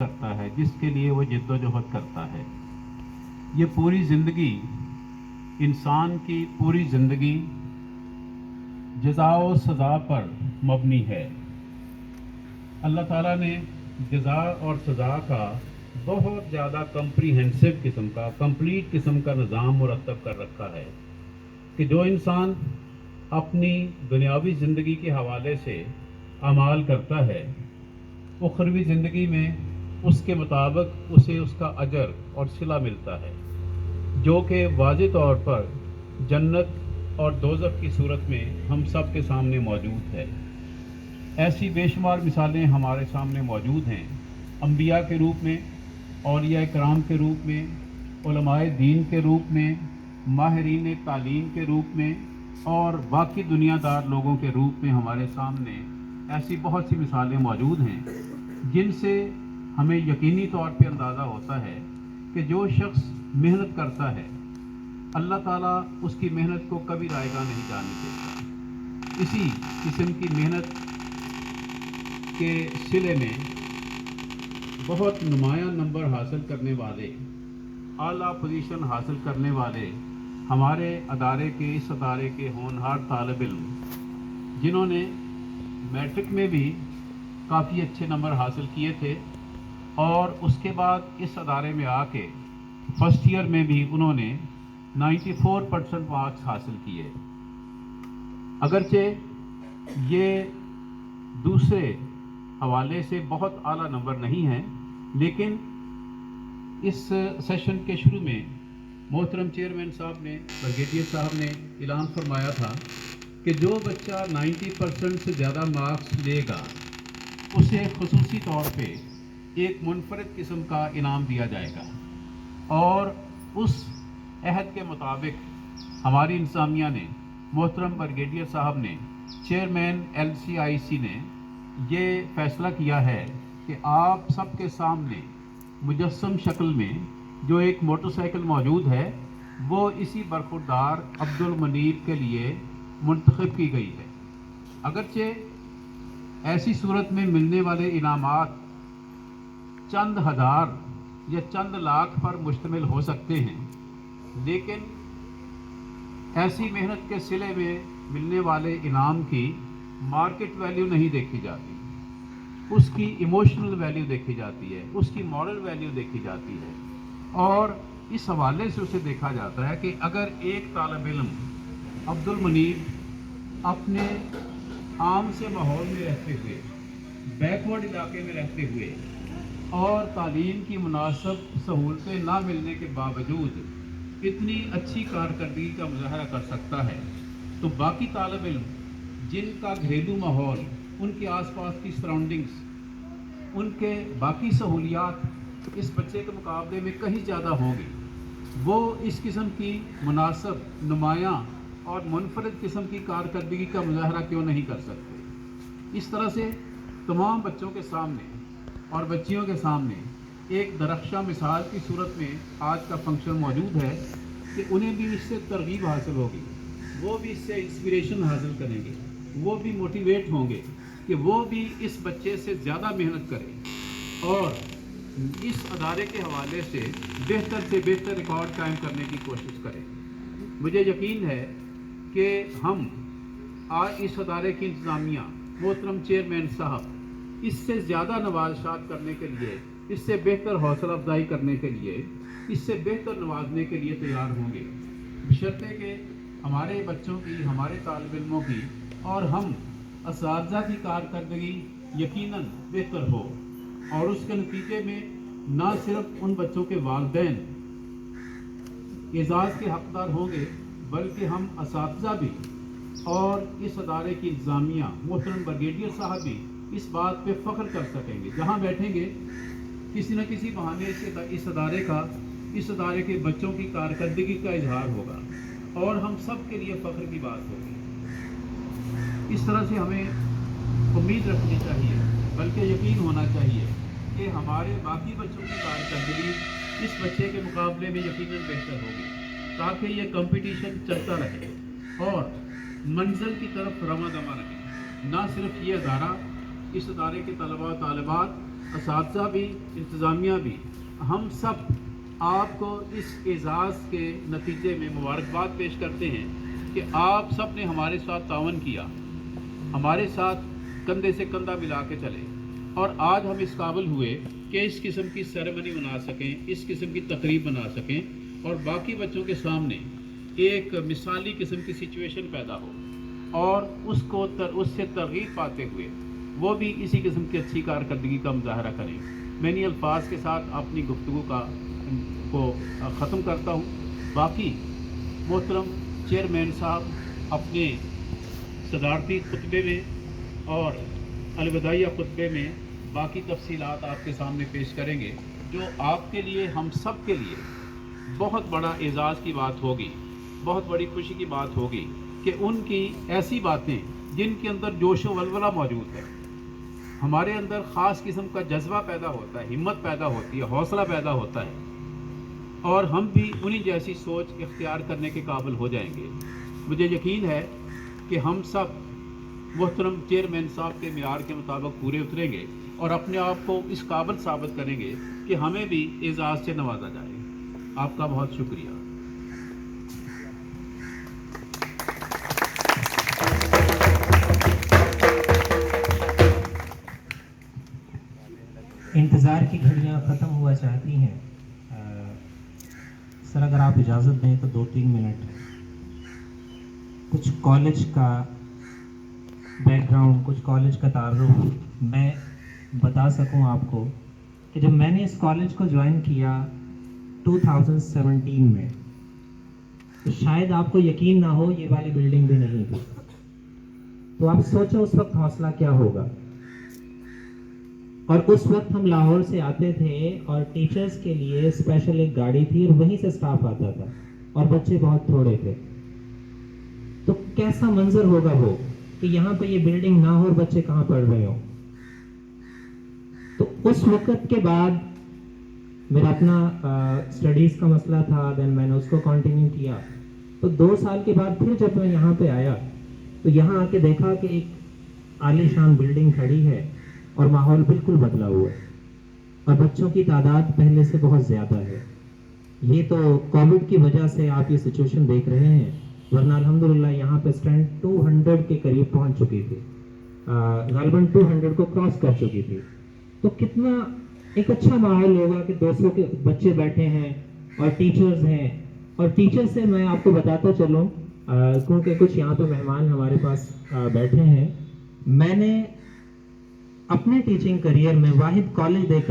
کرتا ہے، جس کے لیے وہ جدوجہد کرتا ہے۔ یہ پوری زندگی، انسان کی پوری زندگی جزا و سزا پر مبنی ہے۔ اللہ تعالیٰ نے جزا اور سزا کا بہت زیادہ کمپریہنسو قسم کا، کمپلیٹ قسم کا نظام مرتب کر رکھا ہے کہ جو انسان اپنی دنیاوی زندگی کے حوالے سے اعمال کرتا ہے، اخروی زندگی میں اس کے مطابق اسے اس کا اجر اور صلہ ملتا ہے، جو کہ واضح طور پر جنت اور دوزخ کی صورت میں ہم سب کے سامنے موجود ہے۔ ایسی بے شمار مثالیں ہمارے سامنے موجود ہیں، انبیاء کے روپ میں، اولیاء کرام کے روپ میں، علماء دین کے روپ میں، ماہرین تعلیم کے روپ میں اور باقی دنیا دار لوگوں کے روپ میں ہمارے سامنے ایسی بہت سی مثالیں موجود ہیں جن سے ہمیں یقینی طور پہ اندازہ ہوتا ہے کہ جو شخص محنت کرتا ہے، اللہ تعالیٰ اس کی محنت کو کبھی رائیگاں نہیں جانے دیتا۔ اسی قسم کی محنت کے صلے میں بہت نمایاں نمبر حاصل کرنے والے، اعلیٰ پوزیشن حاصل کرنے والے ہمارے اس ادارے کے ہونہار طالب علم، جنہوں نے میٹرک میں بھی کافی اچھے نمبر حاصل کیے تھے اور اس کے بعد اس ادارے میں آ کے فرسٹ ایئر میں بھی انہوں نے 94% مارکس حاصل کیے۔ اگرچہ یہ دوسرے حوالے سے بہت اعلیٰ نمبر نہیں ہیں، لیکن اس سیشن کے شروع میں محترم چیئرمین صاحب نے، بریگیڈیئر صاحب نے اعلان فرمایا تھا کہ جو بچہ 90% سے زیادہ مارکس لے گا اسے خصوصی طور پہ ایک منفرد قسم کا انعام دیا جائے گا، اور اس عہد کے مطابق ہماری انتظامیہ نے، محترم بریگیڈیئر صاحب نے، چیئرمین LCIC نے یہ فیصلہ کیا ہے کہ آپ سب کے سامنے مجسم شکل میں جو ایک موٹر سائیکل موجود ہے وہ اسی برخوردار عبد المنیب کے لیے منتخب کی گئی ہے۔ اگرچہ ایسی صورت میں ملنے والے انعامات چند ہزار یا چند لاکھ پر مشتمل ہو سکتے ہیں، لیکن ایسی محنت کے صلے میں ملنے والے انعام کی مارکیٹ ویلیو نہیں دیکھی جاتی، اس کی ایموشنل ویلیو دیکھی جاتی ہے، اس کی مورل ویلیو دیکھی جاتی ہے، اور اس حوالے سے اسے دیکھا جاتا ہے کہ اگر ایک طالب علم عبد المنیب اپنے عام سے ماحول میں رہتے ہوئے، بیکورڈ علاقے میں رہتے ہوئے اور تعلیم کی مناسب سہولتیں نہ ملنے کے باوجود اتنی اچھی کارکردگی کا مظاہرہ کر سکتا ہے، تو باقی طالب علم جن کا گھریلو ماحول، ان کے آس پاس کی سراؤنڈنگز، ان کے باقی سہولیات اس بچے کے مقابلے میں کہیں زیادہ ہوں گی، وہ اس قسم کی مناسب، نمایاں اور منفرد قسم کی کارکردگی کا مظاہرہ کیوں نہیں کر سکتے؟ اس طرح سے تمام بچوں کے سامنے اور بچیوں کے سامنے ایک درخشاں مثال کی صورت میں آج کا فنکشن موجود ہے کہ انہیں بھی اس سے ترغیب حاصل ہوگی، وہ بھی اس سے انسپریشن حاصل کریں گے، وہ بھی موٹیویٹ ہوں گے کہ وہ بھی اس بچے سے زیادہ محنت کریں اور اس ادارے کے حوالے سے بہتر ریکارڈ قائم کرنے کی کوشش کریں۔ مجھے یقین ہے کہ ہم آج اس ادارے کی انتظامیہ، محترم چیئرمین صاحب، اس سے زیادہ نوازشات کرنے کے لیے، اس سے بہتر حوصلہ افزائی کرنے کے لیے، اس سے بہتر نوازنے کے لیے تیار ہوں گے، بشرطے کہ ہمارے بچوں کی، ہمارے طالب علموں کی اور ہم اساتذہ کی کارکردگی یقیناً بہتر ہو، اور اس کے نتیجے میں نہ صرف ان بچوں کے والدین اعزاز کے حقدار ہوں گے، بلکہ ہم اساتذہ بھی اور اس ادارے کی انتظامیہ، محترم بریگیڈیئر صاحب بھی اس بات پہ فخر کر سکیں گے۔ جہاں بیٹھیں گے کسی نہ کسی بہانے سے اس ادارے کے بچوں کی کارکردگی کا اظہار ہوگا اور ہم سب کے لیے فخر کی بات ہوگی۔ اس طرح سے ہمیں امید رکھنی چاہیے، بلکہ یقین ہونا چاہیے کہ ہمارے باقی بچوں کی کارکردگی اس بچے کے مقابلے میں یقیناً بہتر ہوگی، تاکہ یہ کمپٹیشن چلتا رہے اور منزل کی طرف رواں دواں رہے۔ نہ صرف یہ ادارہ، اس ادارے کے طلباء و طالبات اساتذہ بھی، انتظامیہ بھی، ہم سب آپ کو اس اعزاز کے نتیجے میں مبارکباد پیش کرتے ہیں کہ آپ سب نے ہمارے ساتھ تعاون کیا، ہمارے ساتھ کندھے سے کندھا ملا کے چلے، اور آج ہم اس قابل ہوئے کہ اس قسم کی سیریمنی بنا سکیں، اس قسم کی تقریب بنا سکیں، اور باقی بچوں کے سامنے ایک مثالی قسم کی سچویشن پیدا ہو، اور اس سے ترغیب پاتے ہوئے وہ بھی اسی قسم کی اچھی کارکردگی کا مظاہرہ کریں۔ میں انہی الفاظ کے ساتھ اپنی گفتگو کو ختم کرتا ہوں۔ باقی محترم چیئرمین صاحب اپنے صدارتی خطبے میں اور الوداعیہ خطبے میں باقی تفصیلات آپ کے سامنے پیش کریں گے، جو آپ کے لیے، ہم سب کے لیے بہت بڑا اعزاز کی بات ہوگی، بہت بڑی خوشی کی بات ہوگی کہ ان کی ایسی باتیں جن کے اندر جوش و ولولہ موجود ہے، ہمارے اندر خاص قسم کا جذبہ پیدا ہوتا ہے، ہمت پیدا ہوتی ہے، حوصلہ پیدا ہوتا ہے، اور ہم بھی انہی جیسی سوچ اختیار کرنے کے قابل ہو جائیں گے۔ مجھے یقین ہے کہ ہم سب محترم چیئرمین صاحب کے معیار کے مطابق پورے اتریں گے اور اپنے آپ کو اس قابل ثابت کریں گے کہ ہمیں بھی اعزاز سے نوازا جائے۔ آپ کا بہت شکریہ۔ انتظار کی گھڑیاں ختم ہوا چاہتی ہیں۔ سر اگر آپ اجازت دیں تو 2-3 منٹ کچھ کالج کا بیک گراؤنڈ، کچھ کالج کا تعارف میں بتا سکوں آپ کو کہ جب میں نے اس کالج کو جوائن کیا 2017 میں، تو شاید آپ کو یقین نہ ہو یہ والی بلڈنگ بھی نہیں تھی۔ تو آپ سوچو اس وقت حوصلہ کیا ہوگا۔ اور اس وقت ہم لاہور سے آتے تھے اور ٹیچرز کے لیے اسپیشل ایک گاڑی تھی اور وہیں سے سٹاف آتا تھا، اور بچے بہت تھوڑے تھے۔ تو کیسا منظر ہوگا وہ کہ یہاں پہ یہ بلڈنگ نہ ہو اور بچے کہاں پڑھ رہے ہوں۔ تو اس وقت کے بعد میرا اپنا اسٹڈیز کا مسئلہ تھا، دین میں نے اس کو کنٹینیو کیا۔ تو 2 سال کے بعد پھر جب میں یہاں پہ آیا تو یہاں آ کے دیکھا کہ ایک عالی شان بلڈنگ کھڑی ہے اور ماحول بالکل بدلا ہوا ہے، اور بچوں کی تعداد پہلے سے بہت زیادہ ہے۔ یہ تو کووڈ کی وجہ سے آپ یہ سچویشن دیکھ رہے ہیں، ورنہ الحمدللہ یہاں پہ اسٹرینتھ 200 کے قریب پہنچ چکی تھی، غالباً 200 کو کراس کر چکی تھی۔ تو کتنا ایک اچھا ماحول ہوگا کہ 200 کے بچے بیٹھے ہیں اور ٹیچرز ہیں۔ اور ٹیچر سے میں آپ کو بتاتا چلوں، کیونکہ کچھ یہاں پہ مہمان ہمارے پاس بیٹھے ہیں، میں نے اپنے ٹیچنگ کریئر میں واحد کالج دیکھا